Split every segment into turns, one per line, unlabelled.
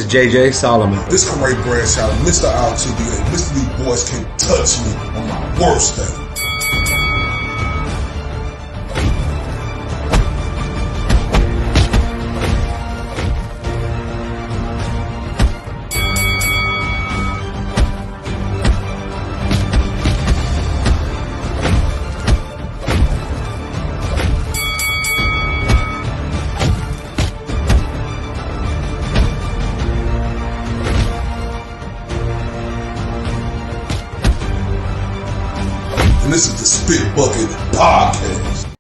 JJ Solomon.
This Corey Bradshaw, Mr. RTBA. Mr. These boys can't touch me on my worst day. And this is the Spit Bucket Podcast.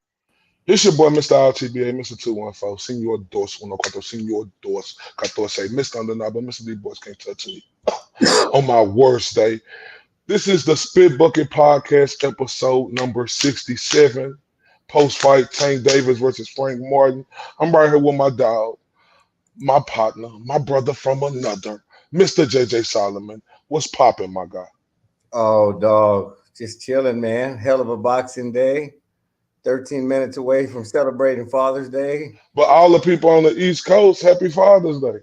This your boy, Mr. RTBA, Mr. 214, Senor Dos, 14, Senor Dos, 14, Mr. Undeniable, Mr. These boys can't touch me on my worst day. This is the Spit Bucket Podcast, episode number 67. Post-fight, Tank Davis versus Frank Martin. I'm right here with my dog, my partner, my brother from another, Mr. JJ Solomon. What's popping, my guy?
Oh, dog. Just chilling, man. Hell of a boxing day. 13 minutes away from celebrating Father's Day.
But all the people on the East Coast, happy Father's Day.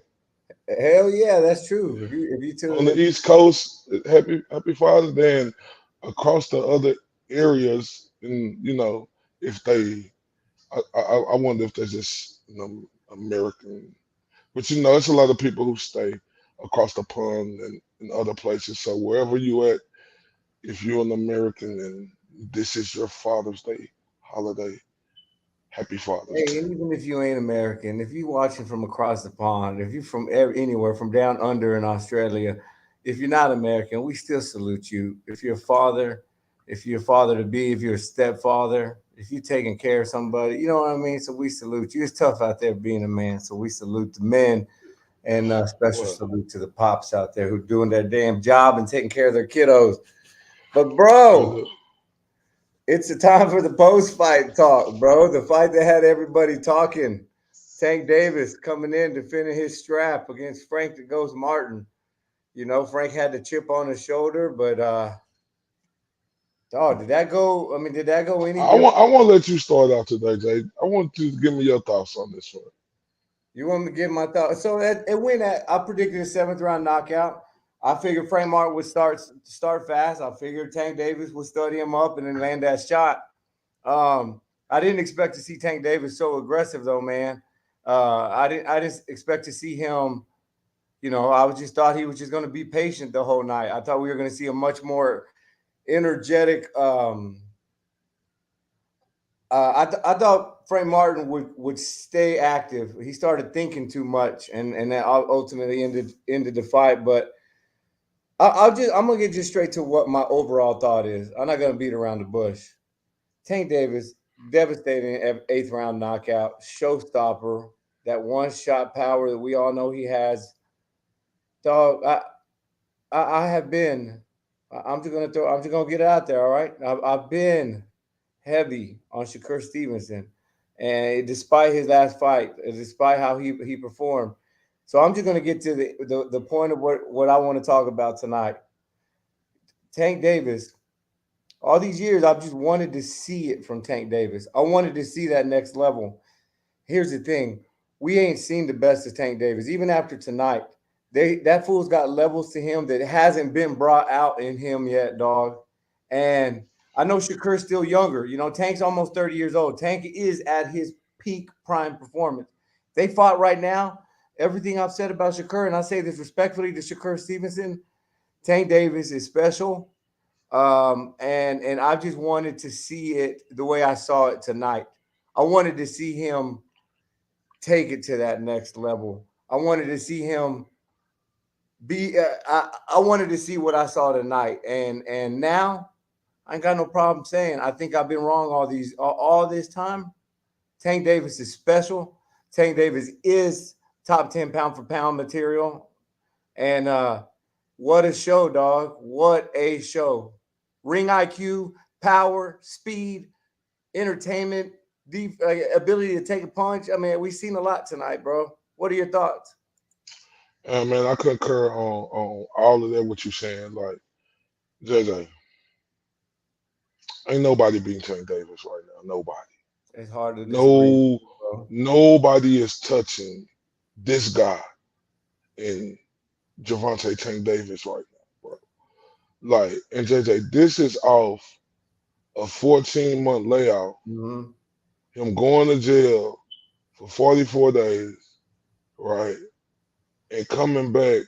Hell yeah, that's true. If you tune
On the East Coast, happy Father's Day, and across the other areas, and if they, I wonder if there's just American, but it's a lot of people who stay across the pond and in other places. So wherever you at, if you're an American and this is your Father's Day holiday, happy Father's Day.
Hey, and even if you ain't American, if you're watching from across the pond, if you're from anywhere, from down under in Australia, if you're not American, we still salute you. If you're a father, if you're a father to be, if you're a stepfather, if you're taking care of somebody, you know what I mean? So we salute you. It's tough out there being a man, so we salute the men. And special salute to the pops out there who doing their damn job and taking care of their kiddos. But, bro, it's the time for the post-fight talk, bro. The fight that had everybody talking. Tank Davis coming in defending his strap against Frank the Ghost Martin. Frank had the chip on his shoulder, but, dog, did that go any
I want to let you start out today, Jay. I want you to give me your thoughts on this one.
You want me to give my thoughts? So it went I predicted a 7th round knockout. I figured Frank Martin would start fast. I figured Tank Davis would study him up and then land that shot. I didn't expect to see Tank Davis so aggressive though, man. I didn't expect to see him. I just thought he was just going to be patient the whole night. I thought we were going to see a much more energetic. I thought Frank Martin would stay active. He started thinking too much, and that ultimately ended the fight. But I'm gonna get just straight to what my overall thought is. I'm not gonna beat around the bush. Tank Davis, devastating 8th round knockout, showstopper. That one shot power that we all know he has. Dog, I have been. I'm just gonna get it out there. All right, I've been heavy on Shakur Stevenson, and despite his last fight, despite how he performed. So I'm just going to get to the point of what I want to talk about tonight. Tank Davis, all these years, I've just wanted to see it from Tank Davis. I wanted to see that next level. Here's the thing. We ain't seen the best of Tank Davis. Even after tonight, that fool's got levels to him that hasn't been brought out in him yet, dog. And I know Shakur's still younger. Tank's almost 30 years old. Tank is at his peak prime performance. They fought right now. Everything I've said about Shakur, and I say this respectfully to Shakur Stevenson, Tank Davis is special. And I just wanted to see it the way I saw it tonight. I wanted to see him take it to that next level. I wanted to see him be I wanted to see what I saw tonight. And now I ain't got no problem saying I think I've been wrong all this time. Tank Davis is special. Tank Davis is top 10 pound for pound material. And what a show, dog. What a show. Ring IQ, power, speed, entertainment, ability to take a punch. I mean, we've seen a lot tonight, bro. What are your thoughts?
Man, I concur on all of that, what you're saying. Like, JJ, ain't nobody beating Tank Davis right now. Nobody.
It's hard to disagree,
nobody is touching this guy in Javante Tank Davis right now, bro. Like, and JJ, this is off a 14-month layout,
Mm-hmm.
him going to jail for 44 days, right? And coming back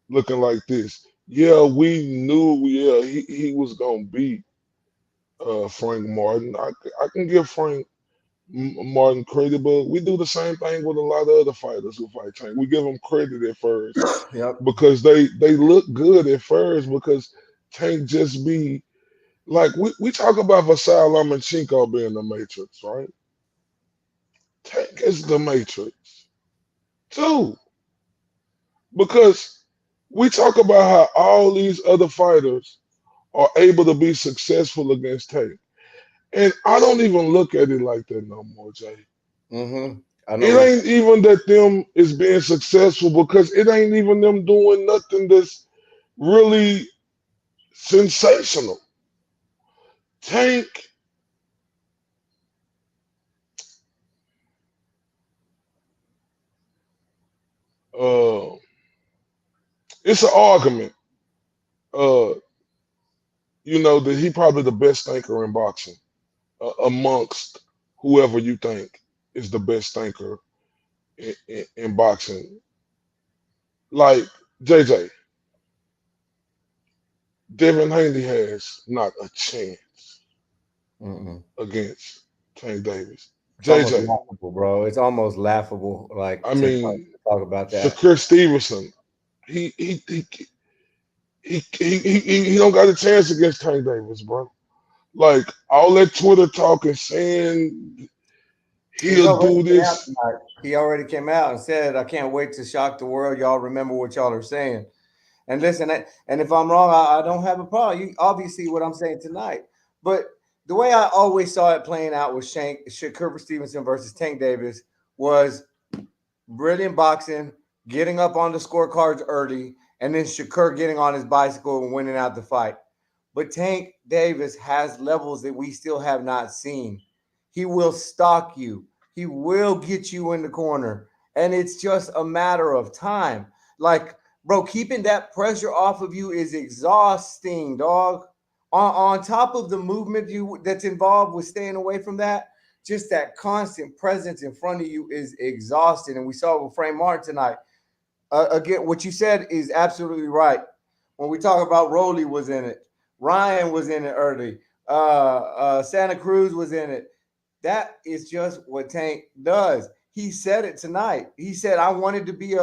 looking like this. Yeah, we knew, yeah, he was gonna beat Frank Martin. I can give Frank Martin credit, but we do the same thing with a lot of other fighters who fight Tank. We give them credit at first
Yep.
because they look good at first because Tank just be like we talk about Vasal Lomachenko being the Matrix, right? Tank is the Matrix too. Because we talk about how all these other fighters are able to be successful against Tank. And I don't even look at it like that no more, Jay.
Mm-hmm. I
It
know.
ain't even that them is being successful because it ain't even them doing nothing that's really sensational. Tank, uh, it's an argument, uh, that he probably the best thinker in boxing amongst whoever you think is the best thinker in boxing. Like JJ, Devin Haney has not a chance
Mm-mm.
against Tank Davis.
It's almost
JJ,
laughable, bro. It's almost laughable, like
I
to
mean,
talk about that.
Shakur Stevenson, he he he he don't got a chance against Tank Davis, bro. Like all that Twitter talk and saying
He's
he'll
already
do
came out
this.
tonight. He already came out and said, "I can't wait to shock the world. Y'all remember what y'all are saying." And listen, and if I'm wrong, I don't have a problem. You obviously what I'm saying tonight, but the way I always saw it playing out with Shakur Stevenson versus Tank Davis was brilliant boxing, getting up on the scorecards early, and then Shakur getting on his bicycle and winning out the fight. But Tank Davis has levels that we still have not seen. He will stalk you. He will get you in the corner. And it's just a matter of time. Like, bro, keeping that pressure off of you is exhausting, dog. On top of the movement that's involved with staying away from that, just that constant presence in front of you is exhausting. And we saw it with Frank Martin tonight. Again, what you said is absolutely right. When we talk about Rolly was in it, Ryan was in it early, Santa Cruz was in it. That is just what Tank does. He said it tonight. He said, I wanted to be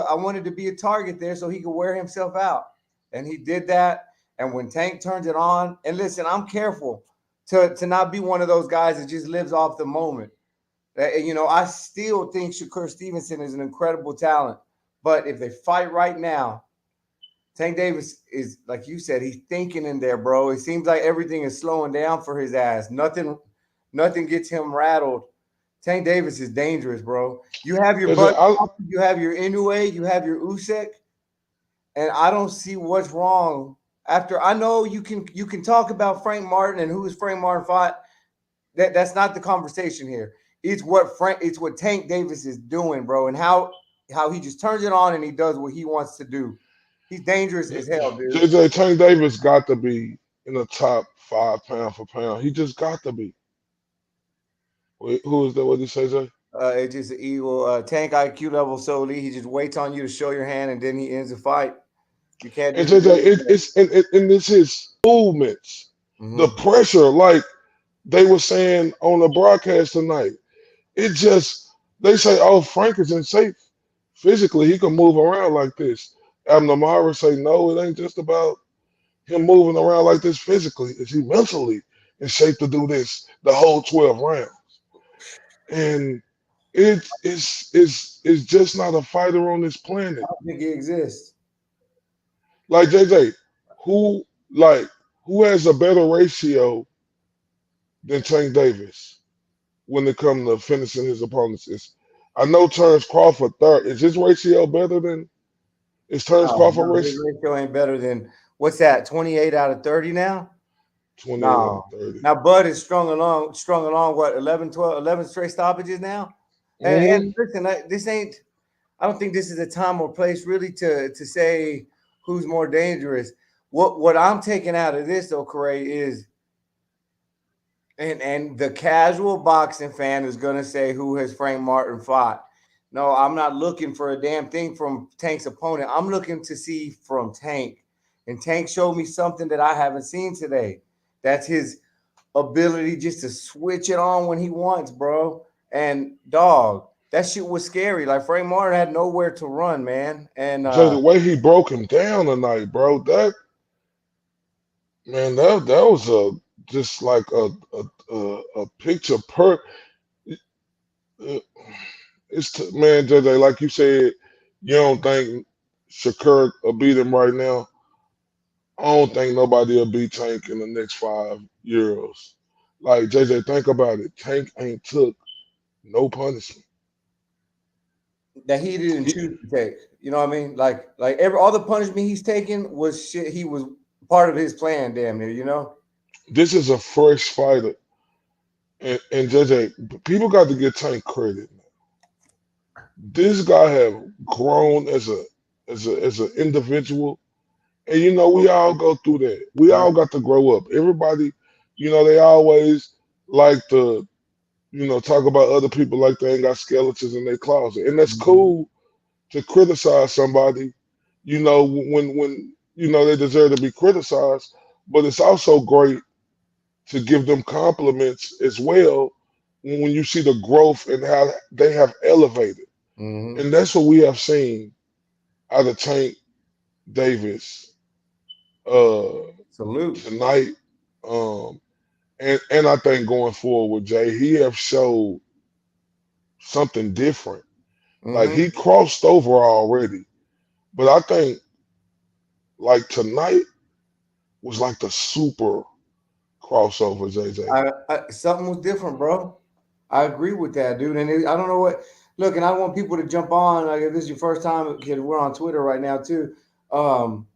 a target there so he could wear himself out." And he did that. And when Tank turns it on, and listen, I'm careful to not be one of those guys that just lives off the moment. I still think Shakur Stevenson is an incredible talent. But if they fight right now, Tank Davis is, like you said, he's thinking in there, bro. It seems like everything is slowing down for his ass. Nothing gets him rattled. Tank Davis is dangerous, bro. You have your
JJ,
Bud, you have your Inoue, you have your Usyk, and I don't see what's wrong. After I know you can talk about Frank Martin and who is Frank Martin fought. That's not the conversation here. It's what Tank Davis is doing, bro, and how he just turns it on and he does what he wants to do. He's dangerous as hell, dude.
JJ Tank Davis got to be in the top 5 pound for pound. He just got to be. Wait, who is that? What did you say, Jay?
It's just an evil Tank IQ level solely. He just waits on you to show your hand and then he ends the fight. You can't
And
do
JJ,
nothing.
and it's his movements, the
Mm-hmm.
pressure. Like they were saying on the broadcast tonight, it just they say, "Oh, Frank is in shape physically. He can move around like this." Abnomara say, "No, it ain't just about him moving around like this physically. Is he mentally in shape to do this the whole 12 rounds?" And it's just not a fighter on this
I
planet.
don't think he exists.
Like JJ, who like who has a better ratio than Tank Davis when it comes to finishing his opponents? I know Terrence Crawford third. Is his ratio better than is Terrence
No,
Crawford
no, his
ratio?
ratio ain't better than what's that? 28 out of 30 now?
28 out of
No.
30.
Now Bud is strung along what 11, 12, 11 straight stoppages now. And
Hmm.
listen, this ain't. I don't think this is a time or place really to say who's more dangerous. What I'm taking out of this though, Corey, is and the casual boxing fan is gonna say who has Frank Martin fought. No, I'm not looking for a damn thing from Tank's opponent. I'm looking to see from Tank. And Tank showed me something that I haven't seen today. That's his ability just to switch it on when he wants, bro. And dog, that shit was scary. Like Frank Martin had nowhere to run, man. And
Jay, the way he broke him down tonight, bro, that man, that was a just like a picture per. uh, Man, JJ, like you said, you don't think Shakur will beat him right now. I don't think nobody will beat Tank in the next 5 years. Like JJ, think about it. Tank ain't took no punishment.
that he didn't
He,
choose to take. You know what I mean? Like every all the punishment he's taken was shit. He was part of his plan, damn near. You know.
this is a fresh fighter, and JJ, people got to give Tank credit. This guy have grown as an individual. And we all go through that. We
Right.
all got to grow up. Everybody, they always like to, talk about other people like they ain't got skeletons in their closet. And that's
Mhm.
cool to criticize somebody, when they deserve to be criticized. But it's also great to give them compliments as well when you see the growth and how they have elevated.
Mhm.
And that's what we have seen out of Tank Davis uh
Salute.
tonight. Um, and I think going forward with Jay, he have showed something different. Like
Mhm.
he crossed over already, but I think like tonight was like the super crossover, JJ.
Something was different, bro. I agree with that, dude. And I don't know what. Look, and I want people to jump on. Like if this is your first time, kid, we're on Twitter right now too. Um,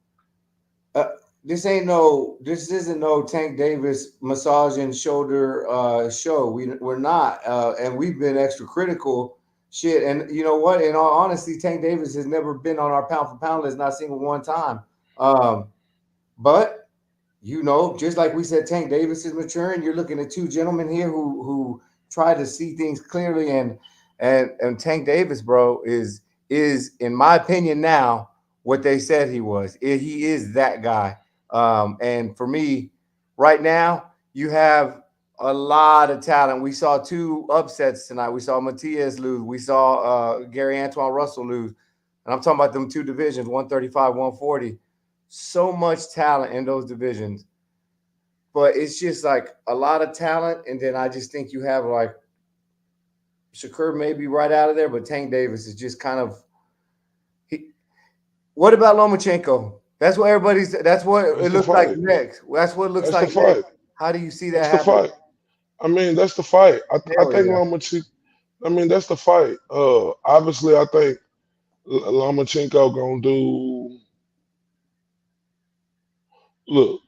uh, this ain't no. This isn't no Tank Davis massaging shoulder show. We're not, and we've been extra critical. Shit, and you know what? In all honesty, Tank Davis has never been on our pound for pound list, not a single one time. Um, but just like we said, Tank Davis is maturing. You're looking at two gentlemen here who try to see things clearly, and Tank Davis, bro, is in my opinion now what they said he was. He is that guy. And for me, right now, you have a lot of talent. We saw two upsets tonight. We saw Matias lose. We saw Gary Antoine Russell lose. And I'm talking about them two divisions, 135, 140. So much talent in those divisions, but it's just like a lot of talent. And then I just think you have like Shakur maybe right out of there, but Tank Davis is just kind of. He, what about Lomachenko? That's what everybody's. That's what
That's
it
the
looks like
fight.
next. That's what it looks
That's the
like next.
fight.
How do you see that
That's the
happening?
fight. I mean, that's the fight. I
Hell
think
yeah.
Lomachenko. I mean, that's the fight. Obviously, I think Lomachenko gonna do. Look,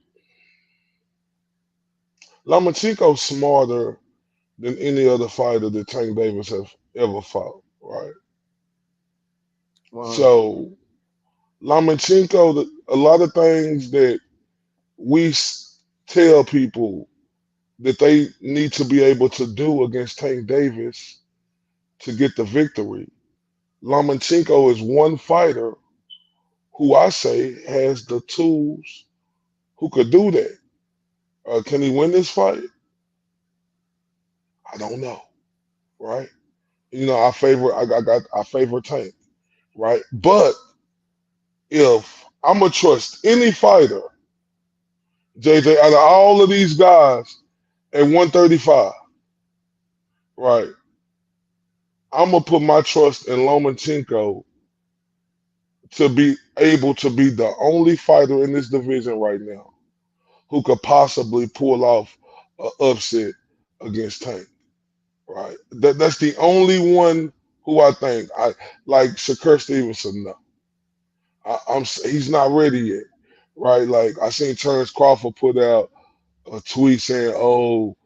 Lomachenko's smarter than any other fighter that Tank Davis have ever fought. Right.
100.
So Lomachenko, a lot of things that we tell people that they need to be able to do against Tank Davis to get the victory. Lomachenko is one fighter who I say has the tools who could do that. Can he win this fight? I don't know. Right? I favor Tank. Right? But if I'm gonna trust any fighter, JJ, out of all of these guys at 135, right? I'm gonna put my trust in Lomachenko to be able to be the only fighter in this division right now who could possibly pull off an upset against Tank. Right? That's the only one who I think I like. Shakur Stevenson. No, he's not ready yet. Right? Like I seen Terrence Crawford put out a tweet saying, "Oh,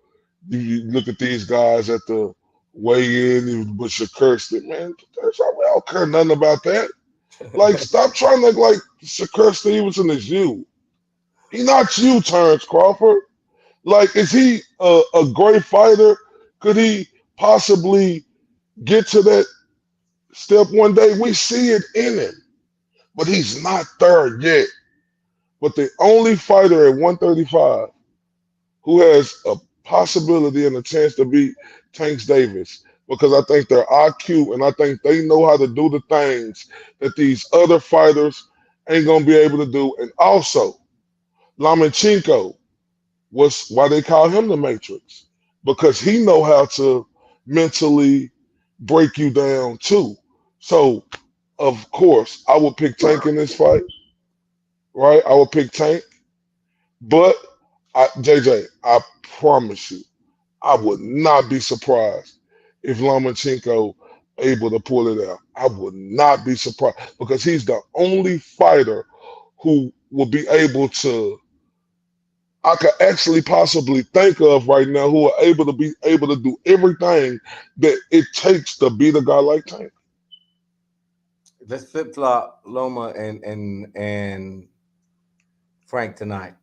you look at these guys at the weigh in, but Shakur said, man, I don't care nothing about that. Like, stop trying to like Shakur Stevenson is you. He not you, Terrence Crawford. Like, is he a great fighter? Could he possibly get to that step one day? We see it in him, but he's not there yet. But the only fighter at 135 who has a possibility and a chance to beat Tank Davis, because I think their IQ and I think they know how to do the things that these other fighters ain't gonna be able to do. And also, Lomachenko was why they call him the Matrix, because he know how to mentally break you down too. So, of course, I would pick Tank in this fight, right? I would pick Tank, but JJ, I promise you, I would not be surprised if Lomachenko able to pull it out. I would not be surprised because he's the only fighter who will be able to, I could actually possibly think of right now, who are able to be able to do everything that it takes to beat a guy like Tank.
Let's flip flop Loma and Frank tonight.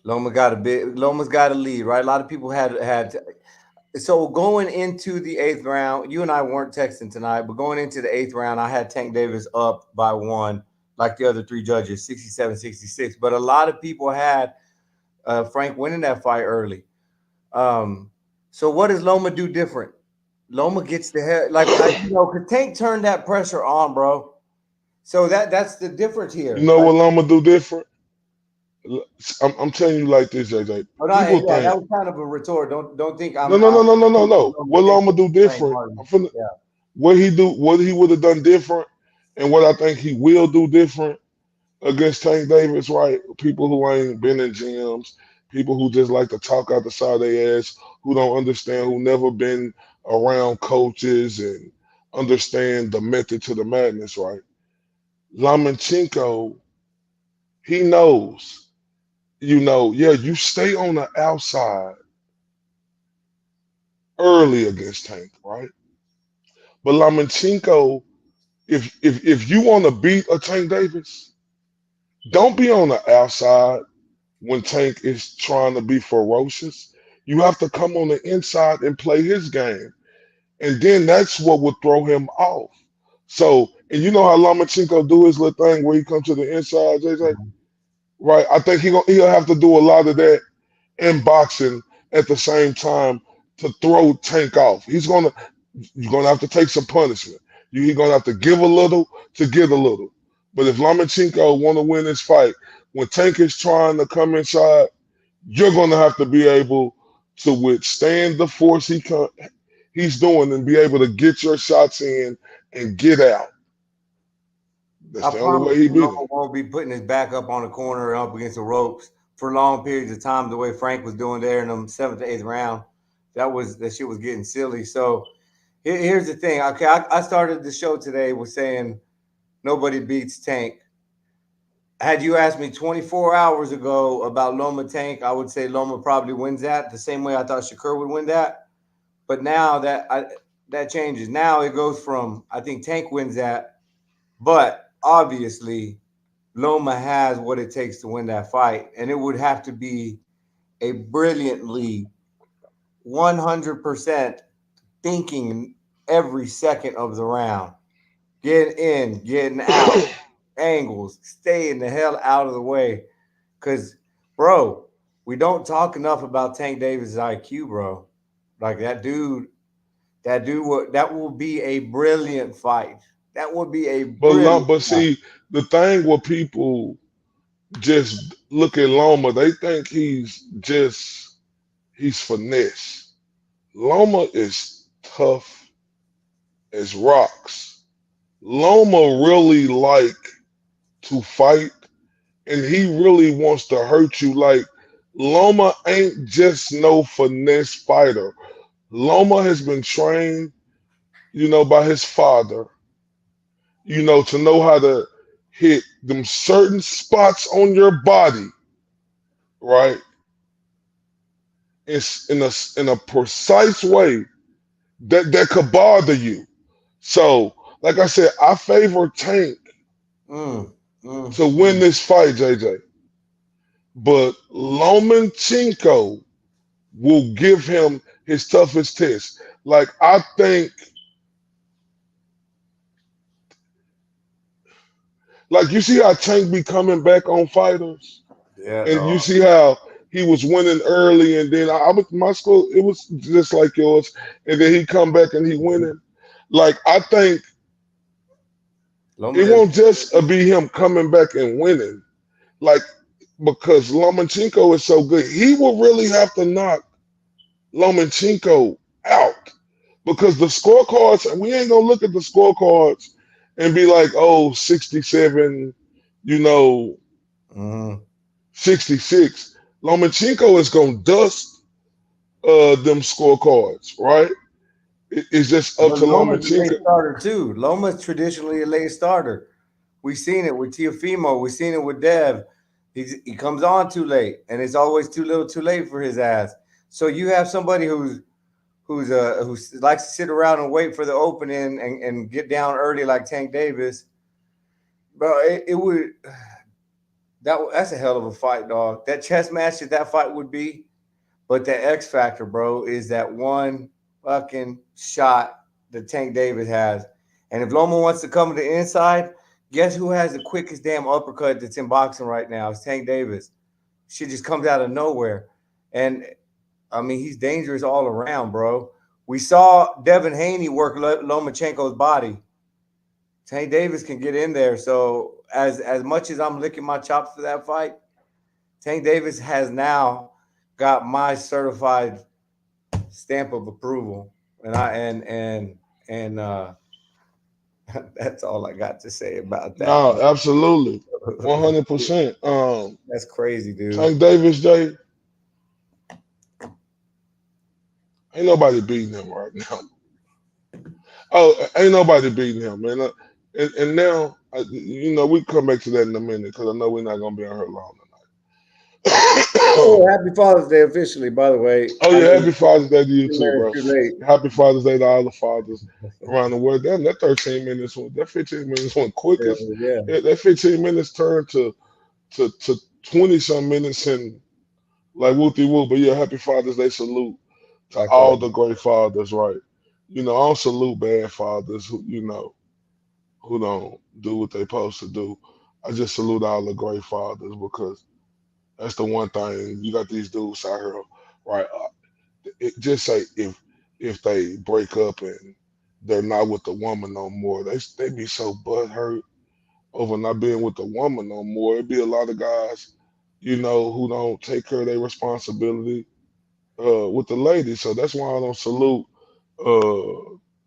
Loma's got a lead, right? A lot of people had. So going into the eighth round, you and I weren't texting tonight, but going into the eighth round, I had Tank Davis up by one, like the other three judges, 67-66. But a lot of people had Frank winning that fight early. So what does Loma do different? Loma gets the hell because Tank turned that pressure on, bro. So that's the difference
You
here.
know
Like,
what Loma do different? I'm telling you like this, JJ.
oh,
People
yeah, that
think
was kind of a retort. Don't think
no,
I'm.
no, no, no, no, no, no. What
Think
Loma do
Frank
different?
Martin.
I'm finna,
Yeah.
what he would have done different, and what I think he will do different against Tank Davis, right? People who ain't been in gyms, people who just like to talk out the side of their ass, who don't understand, who never been around coaches and understand the method to the madness, right? Lomachenko, he knows, yeah, you stay on the outside early against Tank, right? But Lomachenko, if you want to beat a Tank Davis, don't be on the outside when Tank is trying to be ferocious. You have to come on the inside and play his game. And then that's what would throw him off. So, and you know how Lomachenko do his little thing where he comes to the inside, JJ? Right? I think he'll have to do a lot of that in boxing at the same time to throw Tank off. You're gonna have to take some punishment. You're gonna have to give a little to get a little. But if Lomachenko want to win this fight, when Tank is trying to come inside, you're gonna have to be able to withstand the force he's doing and be able to get your shots in and get out. That's
I
the only
promise
way he
you,
beat him.
Loma won't be putting his back up on the corner and up against the ropes for long periods of time, the way Frank was doing there in them seventh to eighth round. That shit was getting silly. So here's the thing. Okay, I started the show today with saying nobody beats Tank. Had you asked me 24 hours ago about Loma Tank, I would say Loma probably wins that the same way I thought Shakur would win that. But now that changes. Now it goes from I think Tank wins that, but obviously Loma has what it takes to win that fight, and it would have to be a brilliantly 100% thinking every second of the round, getting in, getting out, angles, staying the hell out of the way. Cause, bro, we don't talk enough about Tank Davis' IQ, bro. Like that will be a brilliant fight. That would be a brilliant
But
fight.
see, the thing where people just look at Loma, they think he's finesse. Loma is tough as rocks. Loma really like to fight, and he really wants to hurt you. Like, Loma ain't just no finesse fighter. Loma has been trained, by his father, to know how to hit them certain spots on your body, right? It's in a precise way that could bother you. So, like I said, I favor Tank
Mm, mm,
to win
mm.
this fight, JJ. But Lomachenko will give him his toughest test. Like I think, like you see how Tank be coming back on fighters,
Yeah,
and you
dog.
see how he was winning early, and then I was my score. It was just like yours, and then he come back and he winning. Like I think
Loma
it
does.
won't just be him coming back and winning. Like because Lomachenko is so good, he will really have to knock Lomachenko out because the scorecards, and we ain't gonna look at the scorecards and be like, oh, 67, you know,
Mm.
66. Lomachenko is gonna dust them scorecards, right? It's just up
But
to
Loma's a late
Lomachenko.
starter too. Loma's traditionally a late starter. We've seen it with Tiafimo. We've seen it with Dev. He comes on too late, and it's always too little, too late for his ass. So you have somebody who likes to sit around and wait for the opening and get down early like Tank Davis. Bro, it would that's a hell of a fight, dog. That chess match that fight would be, but the X factor, bro, is that one fucking shot that Tank Davis has. And if Loma wants to come to the inside, guess who has the quickest damn uppercut that's in boxing right now? It's Tank Davis. Shit just comes out of nowhere. And I mean, he's dangerous all around, bro. We saw Devin Haney work Lomachenko's body. Tank Davis can get in there. So as much as I'm licking my chops for that fight, Tank Davis has now got my certified stamp of approval, and that's all I got to say about that.
No, absolutely, 100%.
That's crazy, dude.
Tank Davis, Jay, ain't nobody beating him right now. Oh, ain't nobody beating him, man. And now, we come back to that in a minute because I know we're not gonna be on here long
Oh,
tonight.
happy Father's Day officially, by the way.
Oh
I
yeah,
know
happy Father's Day to you
it's
too, bro.
too late.
Happy Father's Day to all the fathers around the world. Damn, that 13 minutes, that 15 minutes went quickest.
Hell yeah.
That 15 minutes turned to 20 some minutes and like whoopty whoop. But yeah, happy Father's Day salute to all
Likewise.
the great fathers, right? I don't salute bad fathers who don't do what they supposed to do. I just salute all the great fathers because that's the one thing you got these dudes out here, right? Just say if they break up and they're not with the woman no more, they be so butthurt over not being with the woman no more. It'd be a lot of guys, who don't take care of their responsibility with the ladies. So that's why I don't salute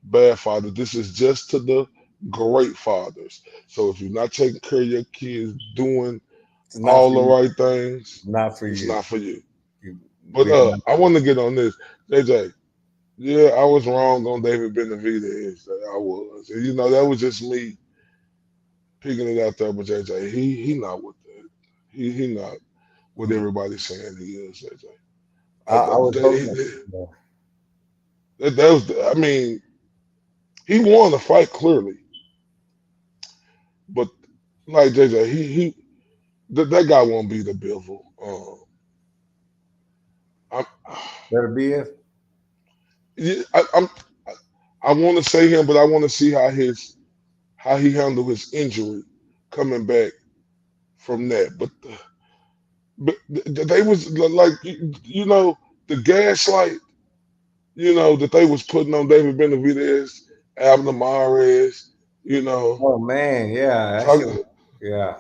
bad fathers. This is just to the great fathers. So if you're not taking care of your kids, doing
It's not
all
for
the
you.
right things,
Not for
it's
you.
not for you.
You-
But
We are not.
I want to get on this, JJ. Yeah, I was wrong on David Benavidez. I was. And, that was just me picking it out there. But JJ, he not with that. He not what everybody's saying he is. JJ.
I would hope not.
That was. I mean, he won the fight clearly, but like JJ, that guy won't be the Bivol. I'm,
Better be if.
yeah, I want to say him, but I want to see how he handled his injury coming back from that. But they was like the gaslight that they was putting on David Benavidez, Abner Mares, you know
Oh man, yeah, that shit.
talking
Yeah.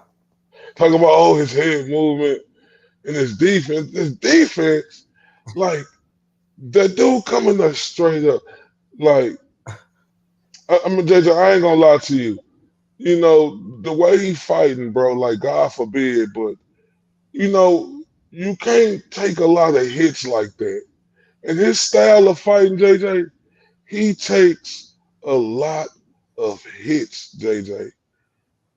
talking about his head movement and his defense. His defense, like that dude coming up straight up, like I mean, JJ, I ain't gonna lie to you. The way he fighting, bro. Like God forbid, but you know you can't take a lot of hits like that. And his style of fighting, JJ, he takes a lot of hits, JJ.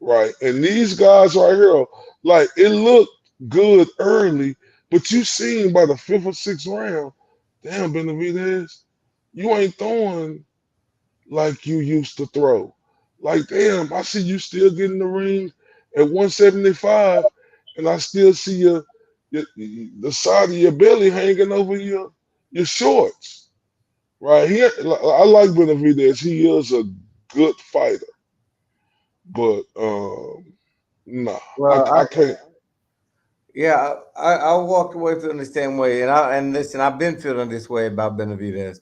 Right? And these guys right here, like it looked good early, but you seen by the fifth or sixth round, damn Benavidez, you ain't throwing like you used to throw. Like, damn, I see you still getting the ring at 175, and I still see your the side of your belly hanging over your shorts. Right? I like Benavidez. He is a good fighter, but nah,
Well,
I can't.
yeah, I walked away feeling the same way, and listen, I've been feeling this way about Benavidez.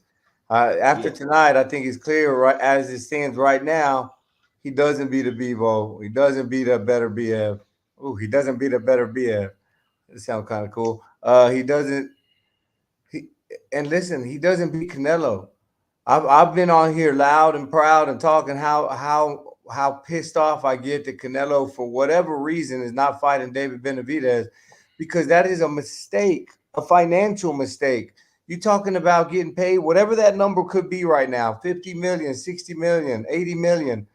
After
Yeah,
tonight, I think it's clear, right as it stands right now, he doesn't beat a Bevo. He doesn't beat a better BF. Ooh, he doesn't beat a better BF. That sounds kind of cool. He doesn't. He and listen, he doesn't beat Canelo. I've been on here loud and proud and talking how pissed off I get that Canelo for whatever reason is not fighting David Benavidez, because that is a mistake, a financial mistake. You talking about getting paid whatever that number could be right now, 50 million, 60 million, 80 million,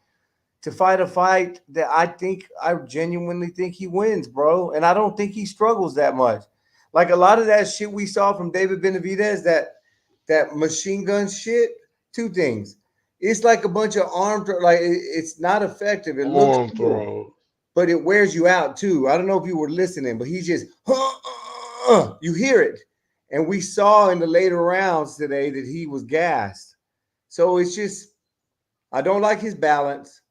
to fight a fight that I genuinely think he wins, bro. And I don't think he struggles that much. Like a lot of that shit we saw from David Benavidez, that machine gun shit. Two things. It's like a bunch of armed, like it's not effective. It looks
arm
good,
throw.
but it wears you out too. I don't know if you were listening, but he just you hear it. And we saw in the later rounds today that he was gassed. So it's just I don't like his balance.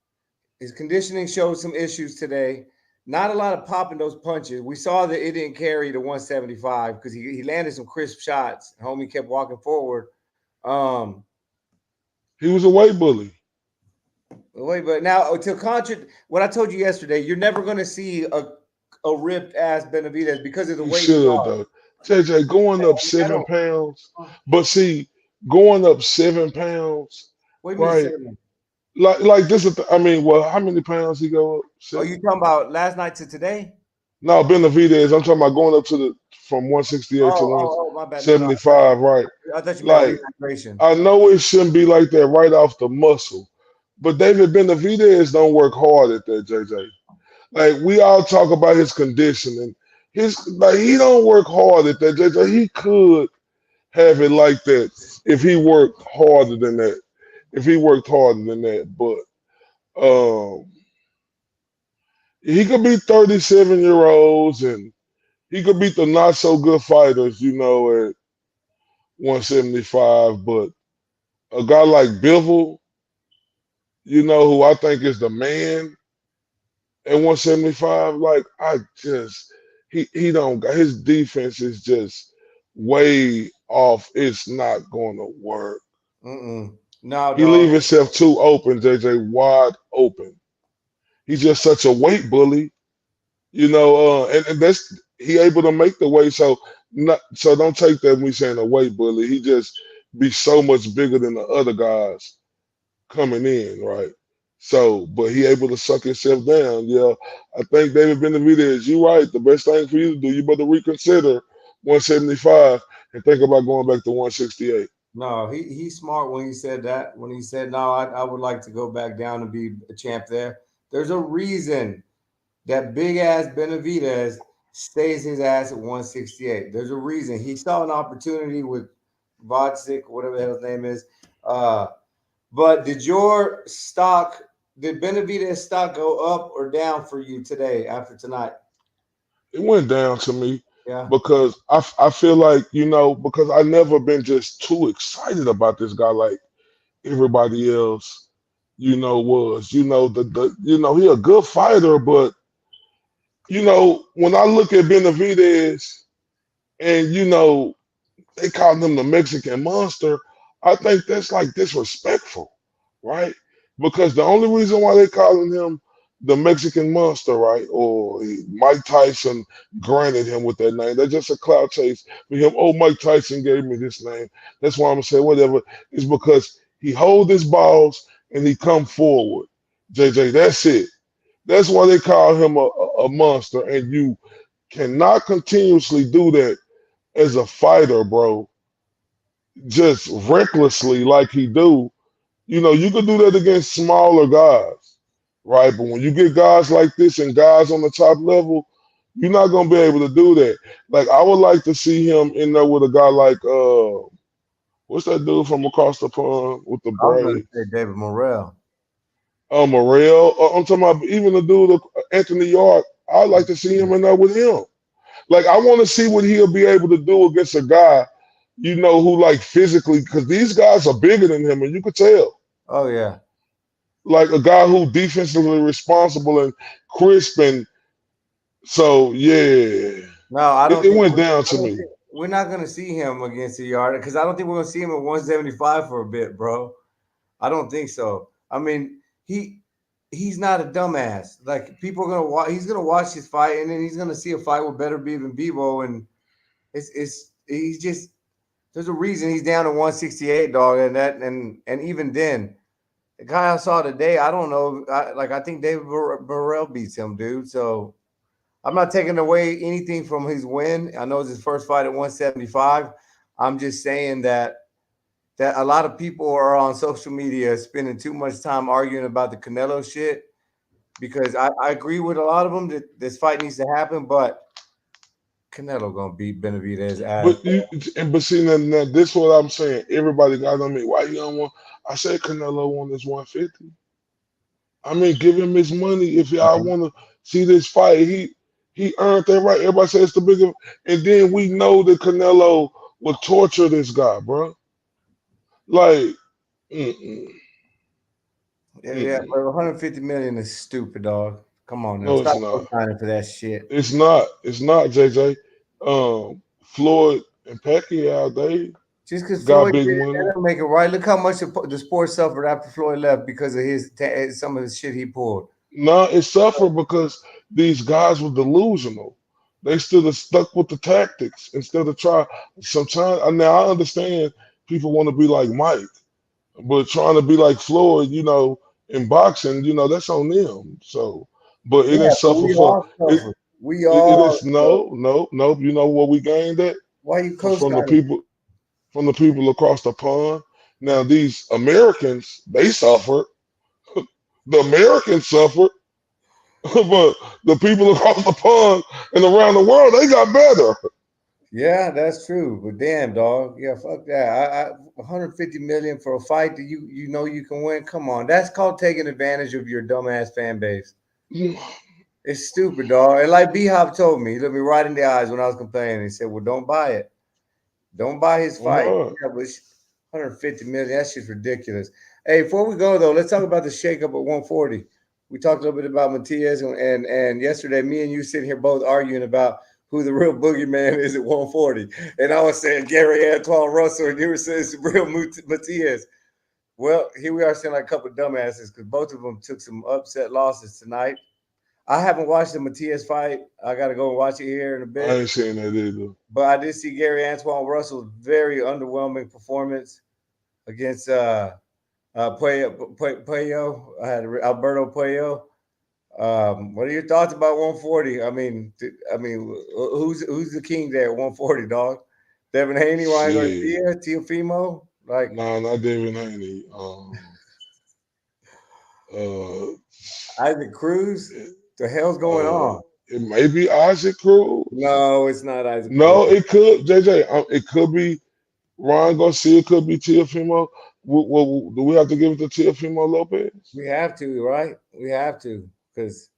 His conditioning showed some issues today. Not a lot of popping those punches. We saw that it didn't carry to 175 because he landed some crisp shots. Homie kept walking forward. Um,
He was a weight bully.
Wait, but now to contra what I told you yesterday, you're never going to see a ripped ass Benavidez because of the
He
way he
should
are.
though. JJ going up
I
seven
don't.
pounds, but see, going up 7 pounds,
What do you mean
right?
seven?
Like this is. I mean, well, how many pounds he go up?
Oh, you
7.
talking about last night to today?
No, Benavidez. I'm talking about going up to the from
Oh,
168 to
my bad. No, no.
175, right?
I thought you meant
Like
rehydration.
I know it shouldn't be like that right off the muscle, but David Benavidez don't work hard at that, JJ. Like we all talk about his conditioning, his like he don't work hard at that, JJ. He could have it like that if he worked harder than that. If he worked harder than that, but he could beat 37-year olds and he could beat the not so good fighters, at 175. But a guy like Bivol, who I think is the man at 175, like I just he don't got his defense is just way off. It's not gonna work.
Mm-mm. No,
He leave
dog.
himself too open, JJ, wide open. He's just such a weight bully, and that's he able to make the weight. So don't take that when we saying a weight bully. He just be so much bigger than the other guys coming in, right? So, but he able to suck himself down. Yeah, I think David Benavidez, you right. The best thing for you to do, you better reconsider 175 and think about going back to 168.
No, he's smart when he said that. When he said, no, I would like to go back down and be a champ there. There's a reason that big ass Benavidez stays his ass at 168. There's a reason. He saw an opportunity with Vodzik, whatever the hell his name is. But did Benavidez stock go up or down for you today after tonight?
It went down to me
Yeah.
because I feel like, because I never been just too excited about this guy like everybody else, was. He a good fighter, but when I look at Benavidez and they call him the Mexican monster, I think that's like disrespectful, right? Because the only reason why they calling him the Mexican monster, right? Or Mike Tyson granted him with that name. That's just a cloud chase for him. Oh, Mike Tyson gave me this name. That's why I'm gonna say whatever. It's because he hold his balls and he come forward. JJ, that's it. That's why they call him a monster. And you cannot continuously do that as a fighter, bro, just recklessly like he do. You could do that against smaller guys, right? But when you get guys like this and guys on the top level, you're not gonna be able to do that. Like I would like to see him in there with a guy like What's that dude from across the pond with the
I was gonna
braids?
say David Morrell.
Morel. I'm talking about even the dude, Anthony Yard. I'd like to see him in there with him. Like I want to see what he'll be able to do against a guy, who like physically, because these guys are bigger than him, and you could tell.
Oh yeah.
Like a guy who defensively responsible and crisp, and so yeah,
No, I don't
it
think
went
we're,
down
I
to
don't
me.
think we're not gonna see him against the yard because I don't think we're gonna see him at 175 for a bit, bro. I don't think so. I mean, he's not a dumbass. Like people are gonna watch. He's gonna watch his fight, and then he's gonna see a fight with Better Beef and Bebo, and he's just there's a reason he's down to 168, dog, and even then, the guy I saw today, I don't know. I think David Burrell beats him, dude. So I'm not taking away anything from his win. I know it's his first fight at 175. I'm just saying that a lot of people are on social media spending too much time arguing about the Canelo shit because I agree with a lot of them that this fight needs to happen, but Canelo gonna beat Benavidez ass.
But see now, this what I'm saying. Everybody got on me. Why you don't want? I said Canelo won this 150. I mean, give him his money if y'all want to see this fight. He earned that right. Everybody says it's the bigger, and then we know that Canelo will torture this guy, bro. Like, mm-mm,
Yeah,
mm-mm.
but 150 million is stupid, dog. Come on now,
No, it's
stop
not.
signing for that shit.
It's not. It's not, JJ. Floyd and Pacquiao, they
Just because
got
Floyd
big
did it,
money.
that don't make it right. Look how much the sport suffered after Floyd left because of some of the shit he pulled.
No, it suffered because these guys were delusional. They still have stuck with the tactics instead of try. Sometimes now I understand people want to be like Mike, but trying to be like Floyd, in boxing, that's on them. So, but it
Yeah,
didn't
but
suffer
we
for
all
it.
suffered. We
It
all
is
suffered.
no, no, no. You know what we gained that
Why you
from the
co-signing?
people across the pond. Now these Americans, they suffered. The Americans suffered, but the people across the pond and around the world, they got better.
Yeah, that's true. But damn, dog. Yeah, fuck that. 150 million for a fight that you know you can win. Come on, that's called taking advantage of your dumbass fan base. It's stupid, dog. And like B Hop told me, he looked me right in the eyes when I was complaining. He said, "Well, don't buy it. Don't buy his
Oh
fight."
my.
Yeah, but 150 million. That shit's ridiculous. Hey, before we go though, let's talk about the shakeup at 140. We talked a little bit about Matias, and yesterday, me and you sitting here both arguing about who the real boogeyman is at 140. And I was saying Gary Antoine Russell, and you were saying it's the real Matias. Well, here we are saying like a couple of dumbasses because both of them took some upset losses tonight. I haven't watched the Matias fight. I got to go and watch it here in a
I
bit.
ain't saying that either.
But I did see Gary Antoine Russell's very underwhelming performance against Puello. I had Alberto Puello. What are your thoughts about 140? Who's the king there at 140, dog? Devin Haney, Ryan
Shit.
Garcia, Teofimo, like
Nah, not David Haney. Uh,
Isaac Cruz. The hell's going
uh,
on?
it may be Isaac Cruz.
No, it's not Isaac Cruz.
No, it could, JJ. It could be Ryan Garcia. Could be Teofimo. Do we have to give it to Teofimo Lopez?
We have to, right? We have to, because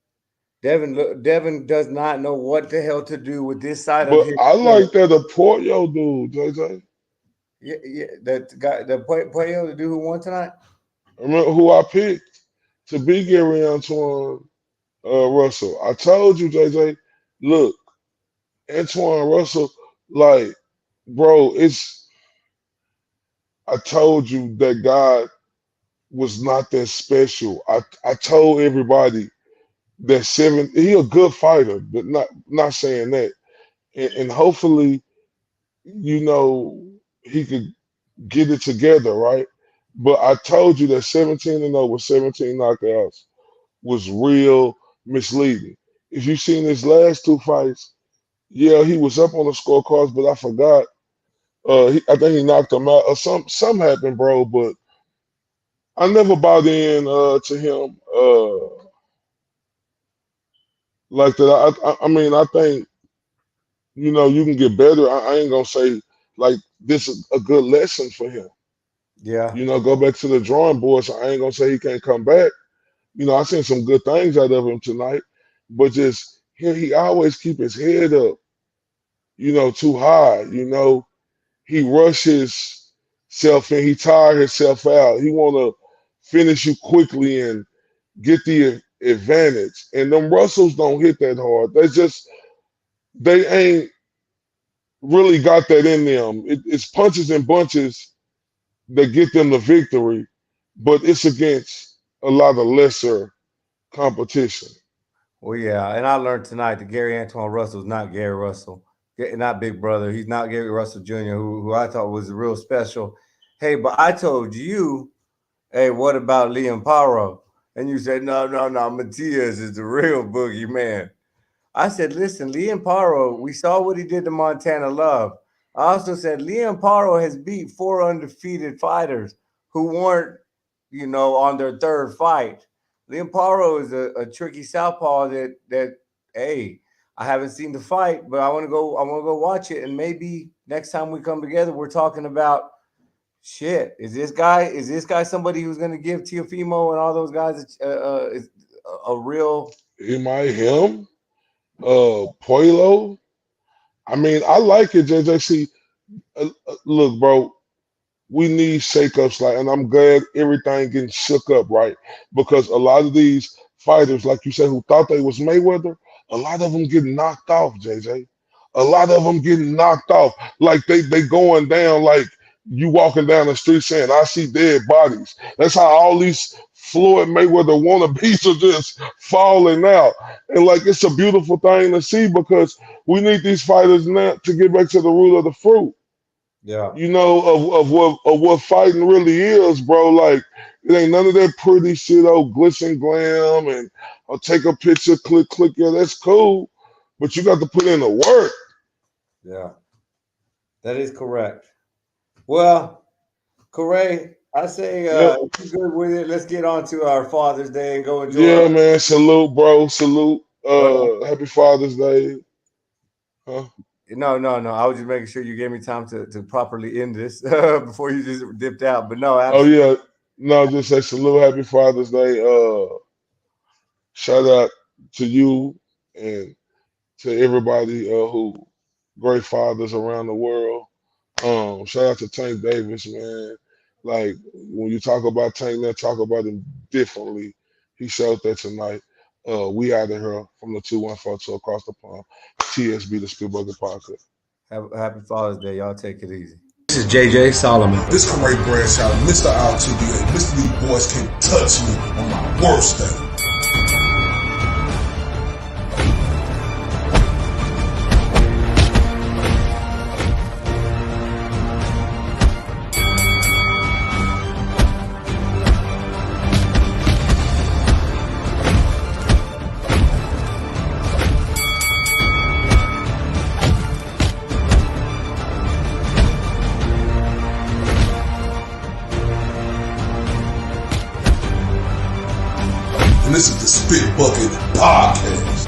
Devin does not know what the hell to do with this side of
But
his
I
foot.
like that Portio dude, JJ.
Yeah, yeah. That guy, the Puello, the dude who won tonight.
Remember who I picked to be Gary Antoine Russell? I told you, JJ. Look, Antoine Russell, like, bro, I told you that guy was not that special. I told everybody that he a good fighter, but not saying that. And hopefully, you know, he could get it together, right? But I told you that 17-0 with 17 knockouts was real misleading. If you seen his last two fights, yeah, he was up on the scorecards, but I forgot. I think he knocked him out, or some happened, bro. But I never bought in to him like that. I mean, I think you can get better. I ain't gonna say like this is a good lesson for him.
Yeah.
You know, go back to the drawing board. So I ain't gonna say he can't come back. You know, I seen some good things out of him tonight, but just he always keep his head up, you know, too high. You know, he rushes self and he tire himself out. He wanna finish you quickly and get the advantage. And them Russells don't hit that hard. They ain't really got that in them. It's punches and bunches that get them the victory, but it's against a lot of lesser competition.
Well, yeah, and I learned tonight that Gary Antoine Russell is not Gary Russell, not Big Brother. He's not Gary Russell Jr., who I thought was real special. Hey, but I told you, hey, what about Liam Paro? And you said, no, Matias is the real boogeyman. I said, listen, Liam Paro, we saw what he did to Montana Love. I also said Liam Paro has beat 4 undefeated fighters who weren't, you know, on their third fight. Liam Paro is a tricky southpaw that hey, I haven't seen the fight, but I want to go watch it, and maybe next time we come together, we're talking about shit. Is this guy somebody who's going to give Teofimo and all those guys a real?
Him, Poilo. I mean, I like it, JJ. See, look, bro, we need shakeups, and I'm glad everything getting shook up, right? Because a lot of these fighters, like you said, who thought they was Mayweather, a lot of them getting knocked off, JJ. A lot of them getting knocked off, like they going down, like you walking down the street saying, "I see dead bodies." That's how all these Floyd Mayweather wannabes are just falling out, and like it's a beautiful thing to see because we need these fighters now to get back to the root of the fruit.
Yeah.
You know, of what fighting really is, bro. Like it ain't none of that pretty shit, glitz and glam, and I'll take a picture, click. Yeah, that's cool, but you got to put in the work.
Yeah, that is correct. Well, Corey, I say if you're good with it, let's get on to our Father's Day and go enjoy.
Yeah, man. Salute, bro. Salute. Happy Father's Day. Huh?
No. I was just making sure you gave me time to properly end this before you just dipped out. But no, absolutely.
Oh yeah. No, just say salute, happy Father's Day. Shout out to you and to everybody who great fathers around the world. Shout out to Tank Davis, man. Like when you talk about Tank, man, talk about him differently. He showed that tonight. We out of here from the 214 to across the pond. TSB, the Spielberger Podcast.
Happy Father's Day. Y'all take it easy. This is JJ Solomon.
This is Corey Bradshaw, Mr. RTBA. Mr. These boys can't touch me on my worst day. And this is the Spit Bucket Podcast.